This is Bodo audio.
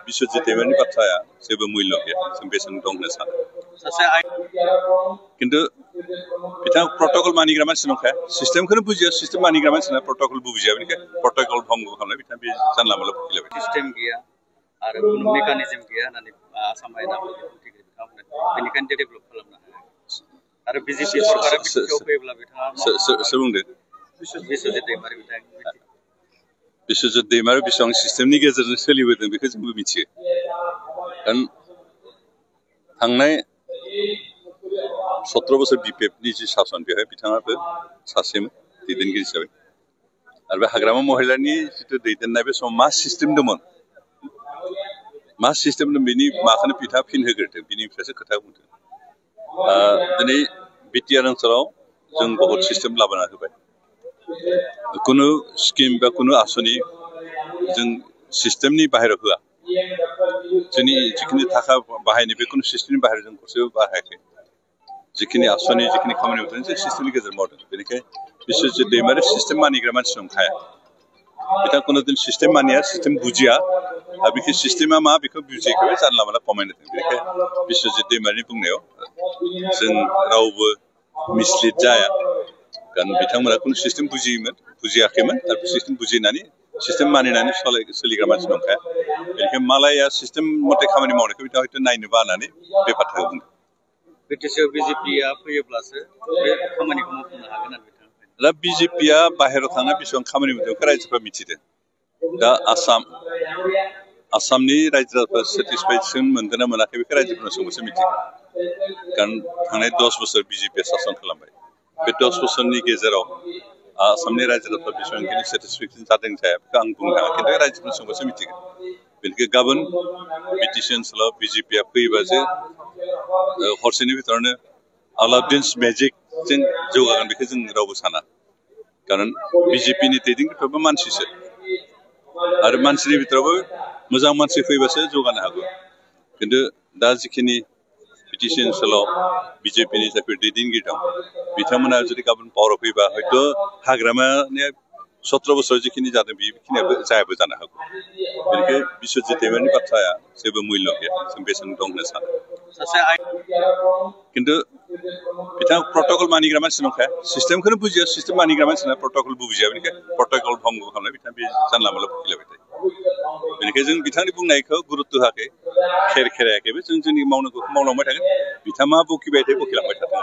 बिश्वजित दैमारिनि बाथ्राया जेबो मुल्य गैया जों बेसेन दं होननो सानो खिन्थु बिथाङा प्रट'कल मानिग्रा मानसि नंखाया सिस्टेमखौनो बुजिया सिस्टेम मानिग्रा मानसिना प्रट'कल बुजिया बेनिखायनो प्रट'कल भंग खालामनाय बिथाङा बे जानला मोनला बुंलायबाय सिस्टेम गैया आरो कुनु मेकानिजम गैया होननानै आसाम आयेनाबो बेनिखायनो डेभेलप खालामनो हाया आरो बिजेपि सरकारा बिटिसिआव फैयोब्ला बिथाङा सोर बुंदों बिश्वजित दैमारि बिथाङा बिश्वजित दैमारि बेसेबां सिस्टेमनि गेजेरजों सोलिबोदों बेखौ जोंबो मिथियो थांनाय 17 बोसोर बिपिएफनि जि सासन बेवहाय बिथाङाबो सासेमोन दैदेनगिरि हिसाबै आरो बे हाग्रामा महिलानि जिथु दैदेननाय बे समाव मा सिस्टेम दंमोन बेनि माखौनो बिथाङा फिन होग्रोदों बिनिफ्रायसो खोथा बुंदों दिनै बिटिआर ओनसोलाव जों बहुत सिस्टेम लाबोना होबाय कुनु स्किम बा कुनु आसनि जों सिस्टेमनि बाहेराव होआ जोंनि जिखिनि थाखा बाहायनाय बे कुनु सिस्टेमनि बाहेराव जों गरसेबो बाहायाखै जिखिनि आसनि जिखिनि खामानि मावदों जों सिस्टेमनि गेजेरजों मावदों बेनिखायनो बिश्वजित दैमारि सिस्टेम मानिग्रा मानसि नंखाया बिथाङा कुनु दिन सिस्टेम मानिया सिस्टेम बुजिया आरो बेखौ सिस्टेमा मा बेखौ बुजियाखै जानला मोनला कमेन्ट होदों बेनिखायनो बिश्वजित दैमारिनि बुंनायाव जों रावबो मिसलिड जाया कारण बिथांमोना कुनु सिस्टेम बुजियाखैमोन आरो सिस्टेम बुजिनानै सिस्टेम मानिनानै सोलिग्रा मानसि नंखाया बेनिखायनो मालाया सिस्टेम मथे खामानि मावनायखौ बिथाङा हयथ' नायनो बानानै बे बाथ्राखौ बुंदों बिटिसिआव बिजेपिआ फैयोब्लासो बे खामानिखौ मावफुंनो हागोन आरो बिथाङा दा बिजेपिआ बाहेरायाव थांना बेसेबां खामानि मावदों बेखौ रायजोफ्रा मिथिदों दा आसामनि रायजोफ्रा सेटिसफेक्सन मोनदों ना मोनाखै बेखौ रायजोफोरनो सोंबासो मिथिगोन कारण थांनाय 10 बोसोर बिजेपिआ सासन खालामबाय बे 10 बोसोरनि गेजेराव आसामनि रायजोफ्रा बेसेबांखिनि सेटिसफेक्सन जादों जाया बेखौ आं बुंनो हाया खिन्थु रायजोफोरनो सोंबासो मिथिगोन बेनिखायनो गाबोन बिटिसि ओनसोलाव बिजेपिआ फैयोबासो हरसेनि भितरावनो आलाउद्दिन्स मेजिकजों जौगागोन बेखौ जों रावबो साना कारण बिजेपिनि दैदेनगिरिफ्राबो मानसिसो आरो मानसिनि भितरावबो मोजां मानसि फैबासो जौगानो हागौ खिन्थु दा जिखिनि बिटिसि ओनसोलाव बिजेपिनि जायफोर दैदेनगिरि दं बिथांमोना जुदि गाबोन पावाराव फैबा हयथ' हाग्रामानि 17 बोसोराव जिखिनि जादों बेखिनियाबो जायाबो जानो हागौ बेनिखायनो बिश्वजित दैमारिनि बाथ्राया जेबो मुल्य गैया जों बेसेन दं होननो सानो खिन्थु बिथाङा प्रट'कल मानिग्रा मानसि नंखाया सिस्टेमखौनो बुजिया सिस्टेम मानिग्रा मानसिना प्रट'कल बुजिया बेनिखायनो प्रट'कल भंग खालामनाय बिथाङा बे जानला मोनला बुंलायबाय थायो बेनिखायनो जों बिथांनि बुंनायखौ गुरुत्त' होआखै खेरायाखैबो जों जोंनि मावनांगौखौ मावलांबाय थागोन बिथाङा मा बखिबाय थायो बखिलांबाय थाथों